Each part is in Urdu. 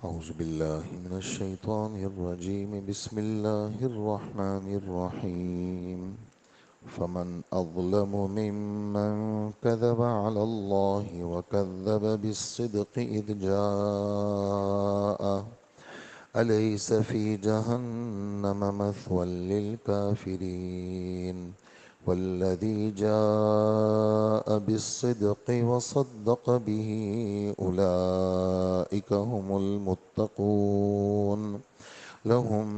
أعوذ بالله من الشيطان الرجيم بسم الله الرحمن الرحيم فمن أظلم ممن كذب على الله وكذب بالصدق إذ جاءه أليس في جهنم مثوى للكافرين والذي جاء بالصدق وصدق به أولئك هم المتقون لهم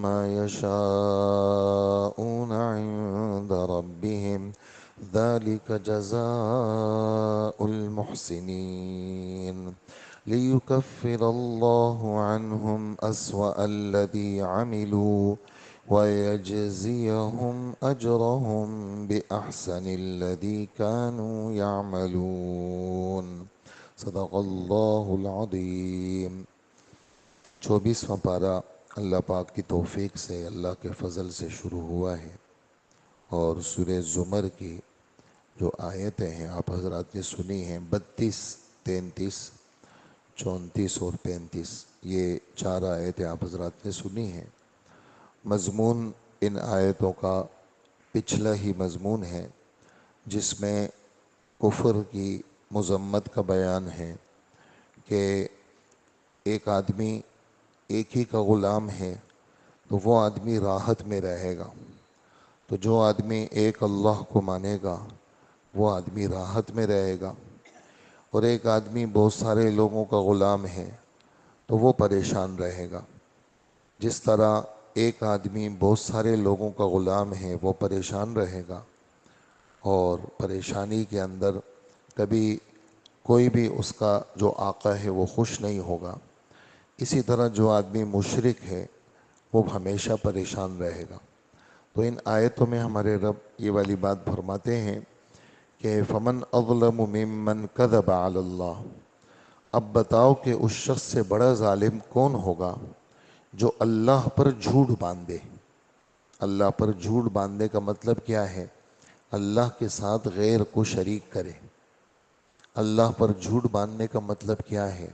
ما يشاءون عند ربهم ذلك جزاء المحسنين ليكفر الله عنهم أسوأ الذي عملوا ويجزيهم أجرهم بأحسن الذي كانوا يعملون صدق اللہ العظیم۔ 24واں پارہ اللہ پاک کی توفیق سے، اللہ کے فضل سے شروع ہوا ہے، اور سورہ زمر کی جو آیتیں ہیں آپ حضرات نے سنی ہیں، 32، 33، 34 اور 35، یہ 4 آیتیں آپ حضرات نے سنی ہیں۔ مضمون ان آیتوں کا پچھلا ہی مضمون ہے، جس میں کفر کی مذمت کا بیان ہے کہ ایک آدمی ایک ہی کا غلام ہے تو وہ آدمی راحت میں رہے گا، تو جو آدمی ایک اللہ کو مانے گا وہ آدمی راحت میں رہے گا، اور ایک آدمی بہت سارے لوگوں کا غلام ہے تو وہ پریشان رہے گا۔ جس طرح ایک آدمی بہت سارے لوگوں کا غلام ہے وہ پریشان رہے گا، اور پریشانی کے اندر کبھی کوئی بھی اس کا جو آقا ہے وہ خوش نہیں ہوگا، اسی طرح جو آدمی مشرک ہے وہ ہمیشہ پریشان رہے گا۔ تو ان آیتوں میں ہمارے رب یہ والی بات فرماتے ہیں کہ فمن اظلم ممن کذب علی اللہ، اب بتاؤ کہ اس شخص سے بڑا ظالم کون ہوگا جو اللہ پر جھوٹ باندھے۔ اللہ پر جھوٹ باندھنے کا مطلب کیا ہے؟ اللہ کے ساتھ غیر کو شریک کرے۔ اللہ پر جھوٹ باندھنے کا مطلب کیا ہے؟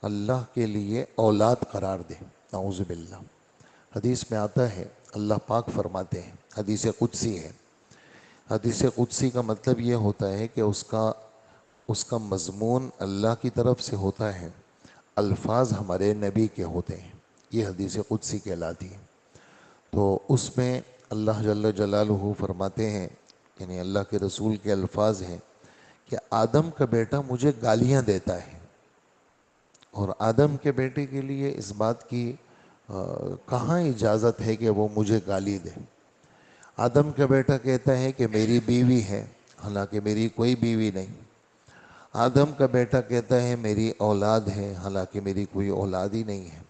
اللہ کے لیے اولاد قرار دے، نعوذ باللہ۔ حدیث میں آتا ہے، اللہ پاک فرماتے ہیں، حدیث قدسی ہے۔ حدیث قدسی کا مطلب یہ ہوتا ہے کہ اس کا مضمون اللہ کی طرف سے ہوتا ہے، الفاظ ہمارے نبی کے ہوتے ہیں، یہ حدیث قدسی کہلاتی ہے۔ تو اس میں اللہ جل جلالہ فرماتے ہیں، یعنی اللہ کے رسول کے الفاظ ہیں کہ آدم کا بیٹا مجھے گالیاں دیتا ہے، اور آدم کے بیٹے کے لیے اس بات کی کہاں اجازت ہے کہ وہ مجھے گالی دے؟ آدم کا بیٹا کہتا ہے کہ میری بیوی ہے، حالانکہ میری کوئی بیوی نہیں۔ آدم کا بیٹا کہتا ہے میری اولاد ہے، حالانکہ میری کوئی اولاد ہی نہیں ہے۔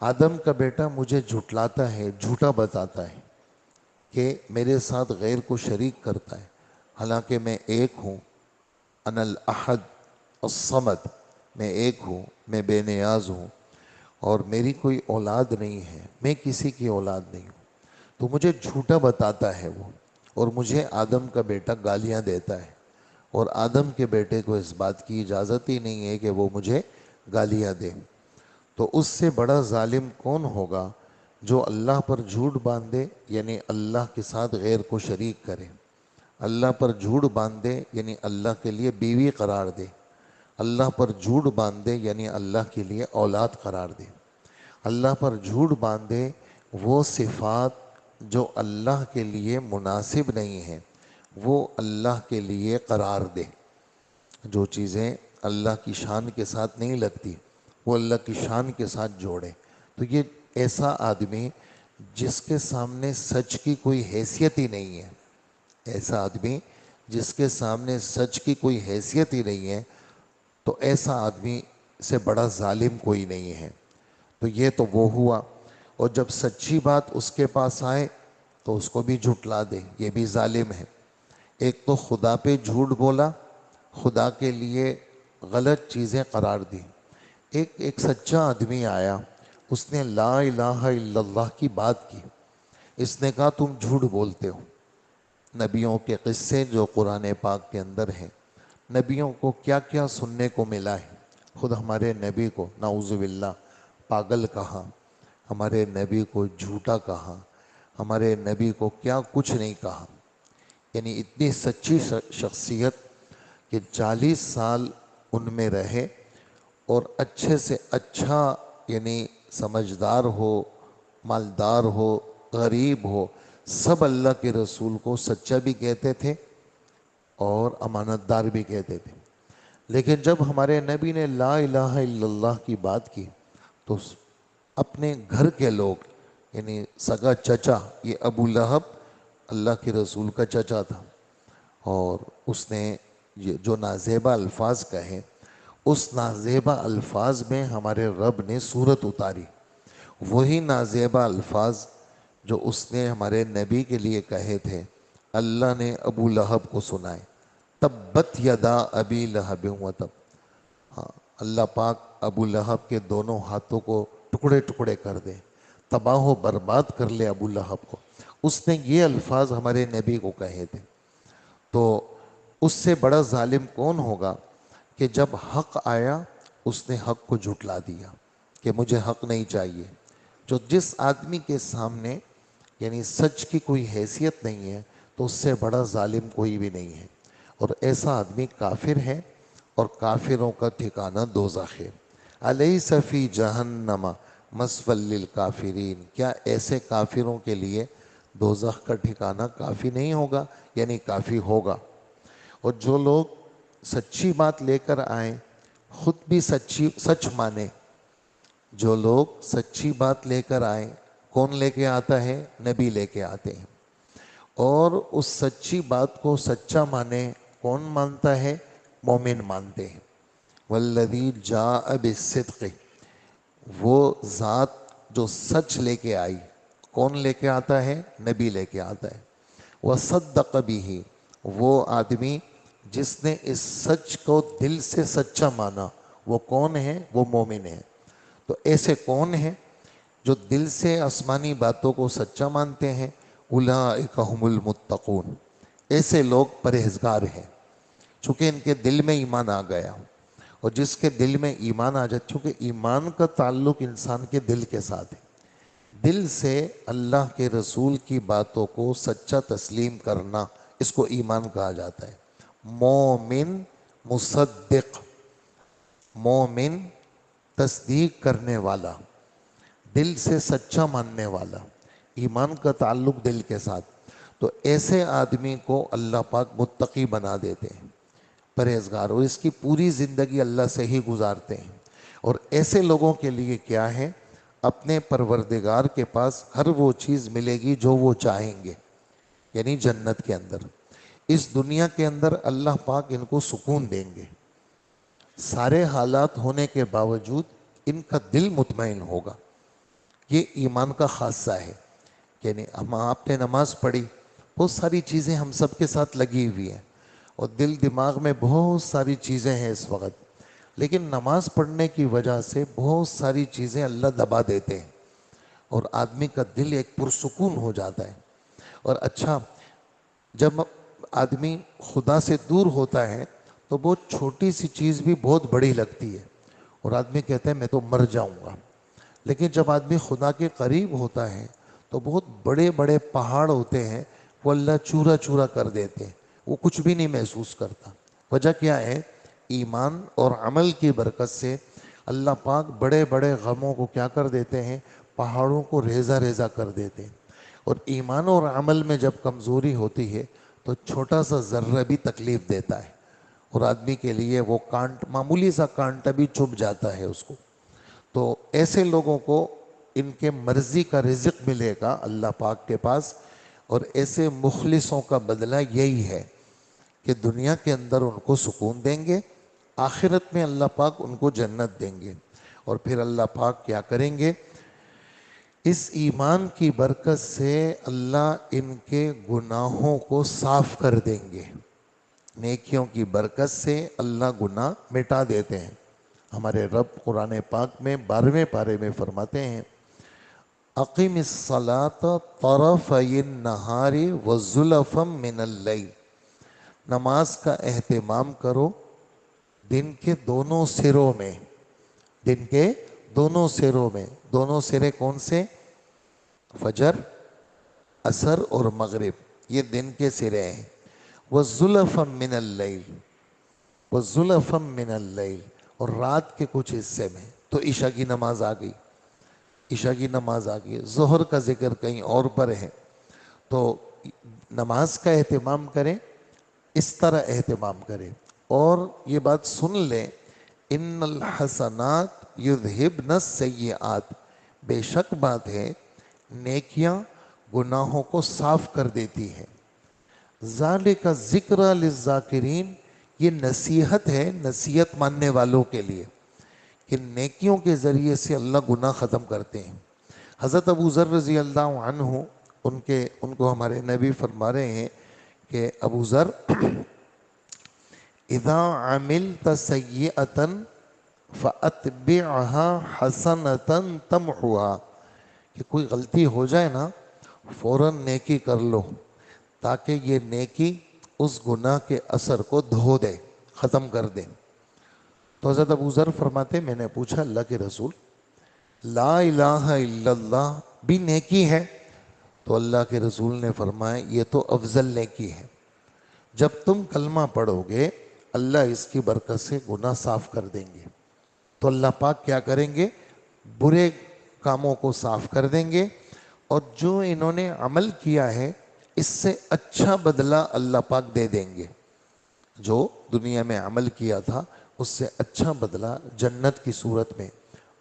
آدم کا بیٹا مجھے جھٹلاتا ہے، جھوٹا بتاتا ہے کہ میرے ساتھ غیر کو شریک کرتا ہے، حالانکہ میں ایک ہوں، انا الاحد الصمد، میں ایک ہوں، میں بے نیاز ہوں، اور میری کوئی اولاد نہیں ہے، میں کسی کی اولاد نہیں ہوں۔ تو مجھے جھوٹا بتاتا ہے وہ، اور مجھے آدم کا بیٹا گالیاں دیتا ہے، اور آدم کے بیٹے کو اس بات کی اجازت ہی نہیں ہے کہ وہ مجھے گالیاں دے۔ تو اس سے بڑا ظالم کون ہوگا جو اللہ پر جھوٹ باندھے، یعنی اللہ کے ساتھ غیر کو شریک کرے۔ اللہ پر جھوٹ باندھے یعنی اللہ کے لیے بیوی قرار دے، اللہ پر جھوٹ باندھے یعنی اللہ کے لیے اولاد قرار دے، اللہ پر جھوٹ باندھے وہ صفات جو اللہ کے لیے مناسب نہیں ہیں وہ اللہ کے لیے قرار دے۔ جو چیزیں اللہ کی شان کے ساتھ نہیں لگتی وہ اللہ کی شان کے ساتھ جوڑے۔ تو یہ ایسا آدمی جس کے سامنے سچ کی کوئی حیثیت ہی نہیں ہے، ایسا آدمی جس کے سامنے سچ کی کوئی حیثیت ہی نہیں ہے، تو ایسا آدمی سے بڑا ظالم کوئی نہیں ہے۔ تو یہ تو وہ ہوا، اور جب سچی بات اس کے پاس آئے تو اس کو بھی جھٹلا دے، یہ بھی ظالم ہے۔ ایک تو خدا پہ جھوٹ بولا، خدا کے لیے غلط چیزیں قرار دی۔ ایک سچا آدمی آیا، اس نے لا الہ الا اللہ کی بات کی، اس نے کہا تم جھوٹ بولتے ہو۔ نبیوں کے قصے جو قرآن پاک کے اندر ہیں، نبیوں کو کیا کیا سننے کو ملا ہے۔ خود ہمارے نبی کو نعوذ باللہ پاگل کہا، ہمارے نبی کو جھوٹا کہا، ہمارے نبی کو کیا کچھ نہیں کہا. یعنی اتنی سچی شخصیت کہ 40 سال ان میں رہے اور اچھے سے اچھا، یعنی سمجھدار ہو، مالدار ہو، غریب ہو، سب اللہ کے رسول کو سچا بھی کہتے تھے اور امانت دار بھی کہتے تھے. لیکن جب ہمارے نبی نے لا الہ الا اللہ کی بات کی تو اپنے گھر کے لوگ، یعنی سگا چچا، یہ ابو لہب اللہ کے رسول کا چچا تھا، اور اس نے یہ جو نازیبہ الفاظ کہے، اس نازیبہ الفاظ میں ہمارے رب نے سورت اتاری. وہی نازیبہ الفاظ جو اس نے ہمارے نبی کے لیے کہے تھے، اللہ نے ابو لہب کو سنائے. تبت یدا ابی لہب و تب. ہاں، اللہ پاک ابو لہب کے دونوں ہاتھوں کو ٹکڑے ٹکڑے کر دے، تباہ و برباد کر لے ابو لہب کو. اس نے یہ الفاظ ہمارے نبی کو کہے تھے. تو اس سے بڑا ظالم کون ہوگا کہ جب حق آیا اس نے حق کو جھٹلا دیا کہ مجھے حق نہیں چاہیے. جو جس آدمی کے سامنے یعنی سچ کی کوئی حیثیت نہیں ہے تو اس سے بڑا ظالم کوئی بھی نہیں ہے، اور ایسا آدمی کافر ہے، اور کافروں کا ٹھکانہ دوزخ ہے. الیس فی جہنم مثوی للکافرین. کیا ایسے کافروں کے لیے دوزخ کا ٹھکانہ کافی نہیں ہوگا؟ یعنی کافی ہوگا. اور جو لوگ سچی بات لے کر آئیں، خود بھی سچ مانے. جو لوگ سچی بات لے کر آئیں، کون لے کے آتا ہے؟ نبی لے کے آتے ہیں. اور اس سچی بات کو سچا مانے، کون مانتا ہے؟ مومن مانتے ہیں. والذی جاء بالصدق. وہ ذات جو سچ لے کے آئی، کون لے کے آتا ہے؟ نبی لے کے آتا ہے. وصدق بھی. وہ آدمی جس نے اس سچ کو دل سے سچا مانا، وہ کون ہے؟ وہ مومن ہے. تو ایسے کون ہیں جو دل سے آسمانی باتوں کو سچا مانتے ہیں؟ اولئک ھم المتقون. ایسے لوگ پرہیزگار ہیں، چونکہ ان کے دل میں ایمان آ گیا. اور جس کے دل میں ایمان آ جائے، چونکہ ایمان کا تعلق انسان کے دل کے ساتھ ہے. دل سے اللہ کے رسول کی باتوں کو سچا تسلیم کرنا، اس کو ایمان کہا جاتا ہے. مومن مصدق، مومن تصدیق کرنے والا، دل سے سچا ماننے والا. ایمان کا تعلق دل کے ساتھ. تو ایسے آدمی کو اللہ پاک متقی بنا دیتے ہیں، پرہیزگار، اور اس کی پوری زندگی اللہ سے ہی گزارتے ہیں. اور ایسے لوگوں کے لیے کیا ہے؟ اپنے پروردگار کے پاس ہر وہ چیز ملے گی جو وہ چاہیں گے، یعنی جنت کے اندر. اس دنیا کے اندر اللہ پاک ان کو سکون دیں گے. سارے حالات ہونے کے باوجود ان کا دل مطمئن ہوگا. یہ ایمان کا خاصہ ہے. یعنی آپ نے نماز پڑھی، بہت ساری چیزیں ہم سب کے ساتھ لگی ہوئی ہیں، اور دل دماغ میں بہت ساری چیزیں ہیں اس وقت، لیکن نماز پڑھنے کی وجہ سے بہت ساری چیزیں اللہ دبا دیتے ہیں، اور آدمی کا دل ایک پرسکون ہو جاتا ہے. اور اچھا، جب آدمی خدا سے دور ہوتا ہے تو بہت چھوٹی سی چیز بھی بہت بڑی لگتی ہے، اور آدمی کہتا ہے میں تو مر جاؤں گا. لیکن جب آدمی خدا کے قریب ہوتا ہے تو بہت بڑے بڑے پہاڑ ہوتے ہیں، وہ اللہ چورا چورا کر دیتے ہیں، وہ کچھ بھی نہیں محسوس کرتا. وجہ کیا ہے؟ ایمان اور عمل کی برکت سے اللہ پاک بڑے بڑے غموں کو کیا کر دیتے ہیں؟ پہاڑوں کو ریزہ ریزہ کر دیتے ہیں. اور ایمان اور عمل میں جب کمزوری ہوتی ہے تو چھوٹا سا ذرہ بھی تکلیف دیتا ہے، اور آدمی کے لیے وہ معمولی سا کانٹا بھی چبھ جاتا ہے اس کو. تو ایسے لوگوں کو ان کے مرضی کا رزق ملے گا اللہ پاک کے پاس. اور ایسے مخلصوں کا بدلہ یہی ہے کہ دنیا کے اندر ان کو سکون دیں گے، آخرت میں اللہ پاک ان کو جنت دیں گے. اور پھر اللہ پاک کیا کریں گے؟ اس ایمان کی برکت سے اللہ ان کے گناہوں کو صاف کر دیں گے. نیکیوں کی برکت سے اللہ گناہ مٹا دیتے ہیں. ہمارے رب قرآن پاک میں 12ویں پارے میں فرماتے ہیں، اقم الصلاۃ طرفی النہار وزلفا من اللیل. نماز کا اہتمام کرو دن کے دونوں سروں میں، دن کے دونوں سروں میں. دونوں سرے کون سے؟ فجر، عصر اور مغرب، یہ دن کے سرے ہیں. وَالزُّلَفًا مِّنَ اللَّيْلِ، وَالزُّلَفًا مِّنَ اللَّيْلِ، اور رات کے کچھ حصے میں. تو عشاء کی نماز آ گئی، عشاء کی نماز آ گئی. ظہر کا ذکر کہیں اور پر ہے. تو نماز کا اہتمام کریں، اس طرح اہتمام کریں. اور یہ بات سن لیں، ان الحسنات یذہبن السیئات، بے شک بات ہے نیکیاں گناہوں کو صاف کر دیتی ہیں. ذالک ذکر للذاکرین، یہ نصیحت ہے نصیحت ماننے والوں کے لیے کہ نیکیوں کے ذریعے سے اللہ گناہ ختم کرتے ہیں. حضرت ابو ذر رضی اللہ عنہ، ان کو ہمارے نبی فرما رہے ہیں کہ ابو ذر، اذا عملت سیئۃ فاتبعها حسنۃ تمحوها، کہ کوئی غلطی ہو جائے نا فوراً نیکی کر لو تاکہ یہ نیکی اس گناہ کے اثر کو دھو دے، ختم کر دے. تو حضرت ابو ذر فرماتے میں نے پوچھا اللہ کے رسول، لا الہ الا اللہ بھی نیکی ہے؟ تو اللہ کے رسول نے فرمایا یہ تو افضل نیکی ہے. جب تم کلمہ پڑھو گے اللہ اس کی برکت سے گناہ صاف کر دیں گے. تو اللہ پاک کیا کریں گے؟ برے کاموں کو صاف کر دیں گے، اور جو انہوں نے عمل کیا ہے اس سے اچھا بدلہ اللہ پاک دے دیں گے. جو دنیا میں عمل کیا تھا اس سے اچھا بدلہ جنت کی صورت میں،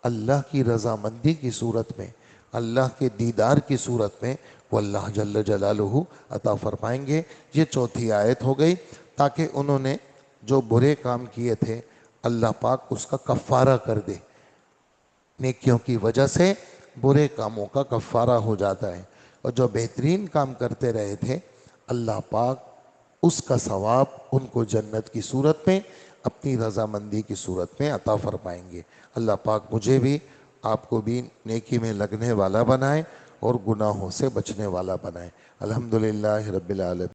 اللہ کی رضامندی کی صورت میں، اللہ کے دیدار کی صورت میں وہ اللہ جل جلالہ عطا فرمائیں گے. یہ چوتھی آیت ہو گئی، تاکہ انہوں نے جو برے کام کیے تھے اللہ پاک اس کا کفارہ کر دے. نیکیوں کی وجہ سے برے کاموں کا کفارہ ہو جاتا ہے، اور جو بہترین کام کرتے رہے تھے اللہ پاک اس کا ثواب ان کو جنت کی صورت میں، اپنی رضامندی کی صورت میں عطا فرمائیں گے. اللہ پاک مجھے بھی آپ کو بھی نیکی میں لگنے والا بنائے اور گناہوں سے بچنے والا بنائے. الحمدللہ رب العالمین.